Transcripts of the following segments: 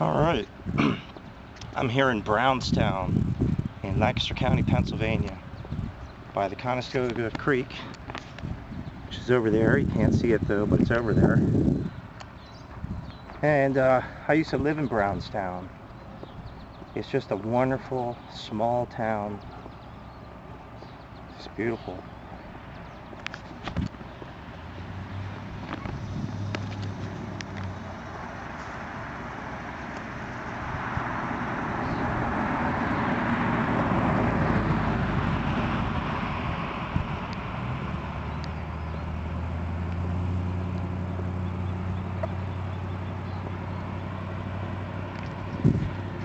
Alright, I'm here in Brownstown in Lancaster County, Pennsylvania by the Conestoga Creek, which is over there. You can't see it though, but it's over there. And I used to live in Brownstown. It's just a wonderful small town. It's beautiful.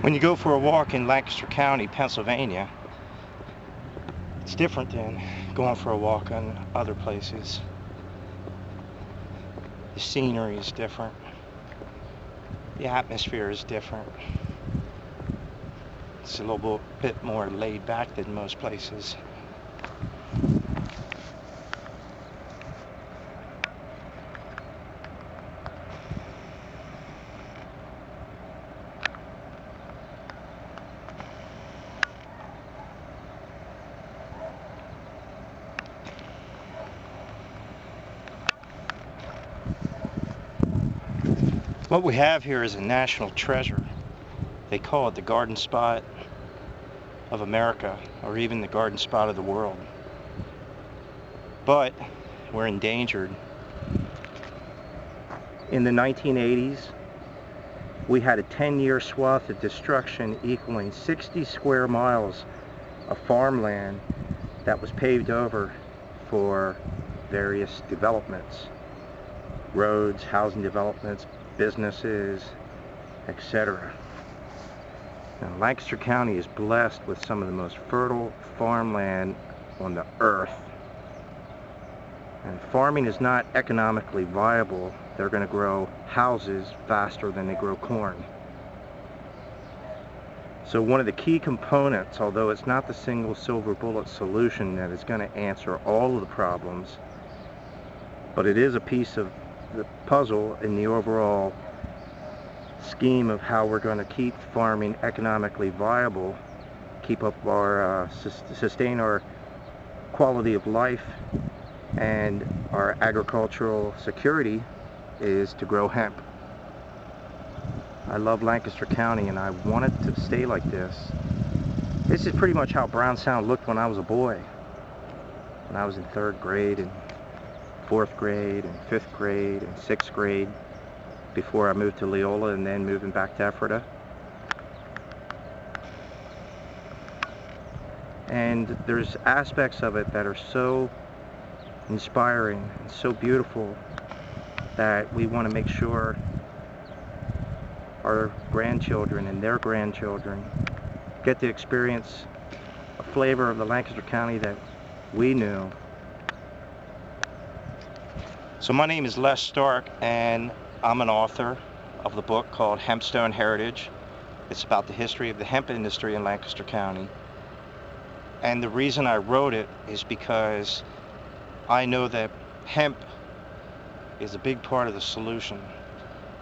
When you go for a walk in Lancaster County, Pennsylvania, it's different than going for a walk in other places. The scenery is different. The atmosphere is different. It's a little bit more laid back than most places. What we have here is a national treasure. They call it the garden spot of America, or even the garden spot of the world. But we're endangered. In the 1980s, we had a 10-year swath of destruction equaling 60 square miles of farmland that was paved over for various developments. Roads, housing developments, businesses, etc. Now, Lancaster County is blessed with some of the most fertile farmland on the earth. And farming is not economically viable. They're going to grow houses faster than they grow corn. So one of the key components, although it's not the single silver bullet solution that is going to answer all of the problems, but it is a piece of the puzzle in the overall scheme of how we're going to keep farming economically viable, keep up our sustain our quality of life and our agricultural security, is to grow hemp. I love Lancaster County and I want it to stay like this. This is pretty much how Brownstown looked when I was a boy, when I was in 3rd grade and 4th grade and 5th grade and 6th grade, before I moved to Leola and then moving back to Ephrata. And there's aspects of it that are so inspiring and so beautiful that we want to make sure our grandchildren and their grandchildren get to experience a flavor of the Lancaster County that we knew. So my name is Les Stark, and I'm an author of the book called Hempstone Heritage. It's about the history of the hemp industry in Lancaster County. And the reason I wrote it is because I know that hemp is a big part of the solution.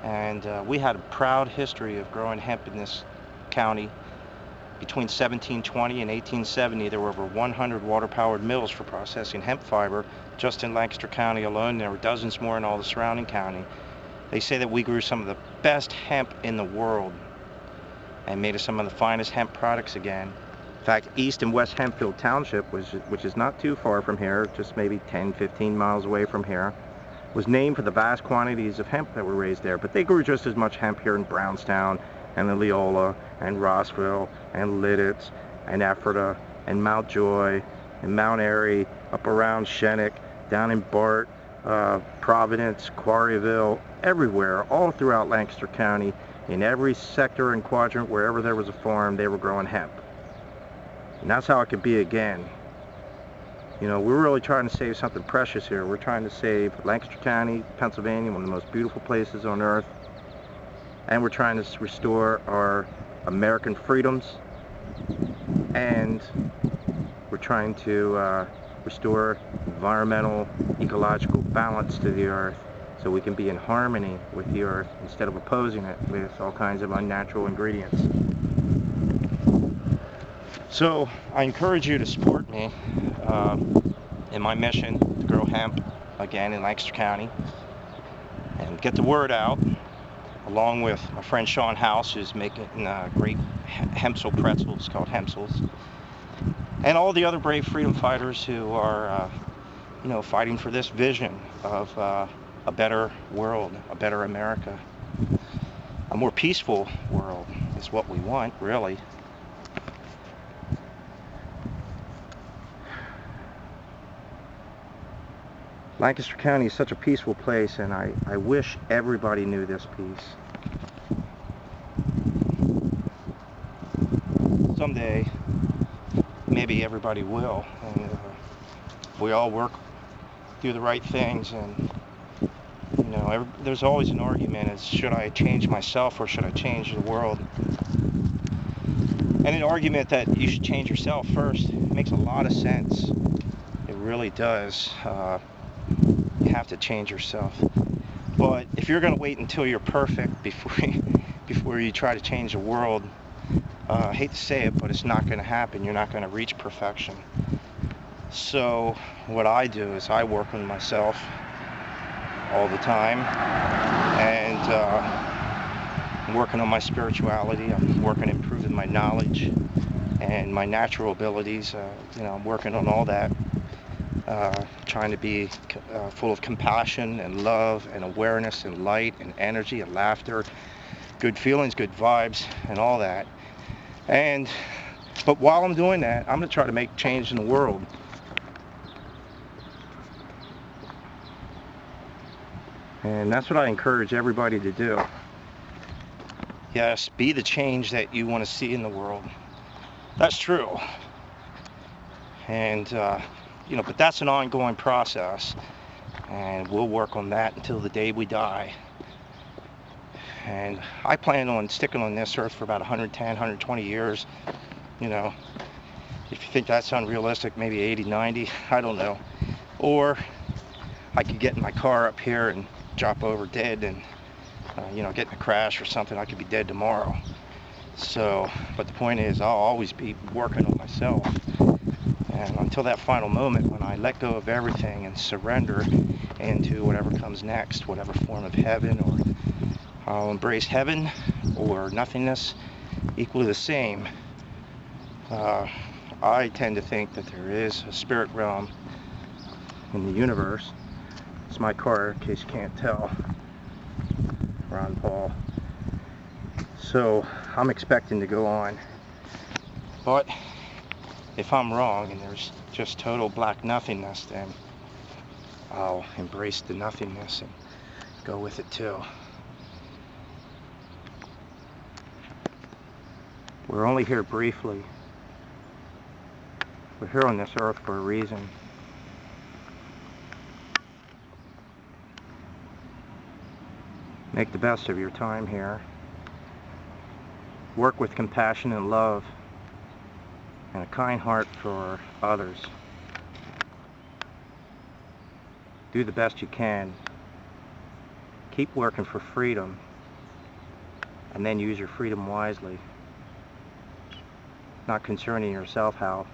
And we had a proud history of growing hemp in this county. Between 1720 and 1870, there were over 100 water-powered mills for processing hemp fiber just in Lancaster County alone. There were dozens more in all the surrounding county. They say that we grew some of the best hemp in the world and made us some of the finest hemp products again. In fact, East and West Hempfield Township, which is not too far from here, just maybe 10-15 miles away from here, was named for the vast quantities of hemp that were raised there. But they grew just as much hemp here in Brownstown and in Leola and Rossville and Lidditz and Ephrata and Mount Joy and Mount Airy, up around Shennick, down in Bart, Providence, Quarryville, everywhere, all throughout Lancaster County, in every sector and quadrant, wherever there was a farm, they were growing hemp. And that's how it could be again. You know, we're really trying to save something precious here. We're trying to save Lancaster County, Pennsylvania, one of the most beautiful places on earth. And we're trying to restore our American freedoms. And we're trying to restore environmental, ecological balance to the earth. so we can be in harmony with the earth instead of opposing it with all kinds of unnatural ingredients. So I encourage you to support me in my mission to grow hemp again in Lancaster County and get the word out, along with my friend Sean House, who's making great hempsel pretzels called Hempsels, and all the other brave freedom fighters who are fighting for this vision of a better world, a better America. A more peaceful world is what we want, really. Lancaster County is such a peaceful place, and I wish everybody knew this piece. Someday, maybe everybody will, and we all work, do the right things, and there's always an argument as should I change myself or should I change the world? And an argument that you should change yourself first makes a lot of sense. It really does. You have to change yourself. But if you're going to wait until you're perfect before you try to change the world, I hate to say it, but it's not going to happen. You're not going to reach perfection. So what I do is I work on myself all the time, and I'm working on my spirituality. I'm working on improving my knowledge and my natural abilities. I'm working on all that, trying to be full of compassion and love and awareness and light and energy and laughter, good feelings, good vibes, and all that. But while I'm doing that, I'm going to try to make change in the world. And that's what I encourage everybody to do. Yes, be the change that you want to see in the world. That's true. And, but that's an ongoing process. And we'll work on that until the day we die. And I plan on sticking on this earth for about 110, 120 years. If you think that's unrealistic, maybe 80, 90, I don't know. Or I could get in my car up here and drop over dead and, get in a crash or something. I could be dead tomorrow. So, but the point is, I'll always be working on myself. And until that final moment when I let go of everything and surrender into whatever comes next, whatever form of heaven, or I'll embrace heaven or nothingness, equally the same. I tend to think that there is a spirit realm in the universe. It's my car, in case you can't tell. Ron Paul. So I'm expecting to go on. But if I'm wrong and there's just total black nothingness, then I'll embrace the nothingness and go with it too. We're only here briefly. We're here on this earth for a reason. Make the best of your time here. Work with compassion and love and a kind heart for others. Do the best you can. Keep working for freedom, and then use your freedom wisely. Not concerning yourself how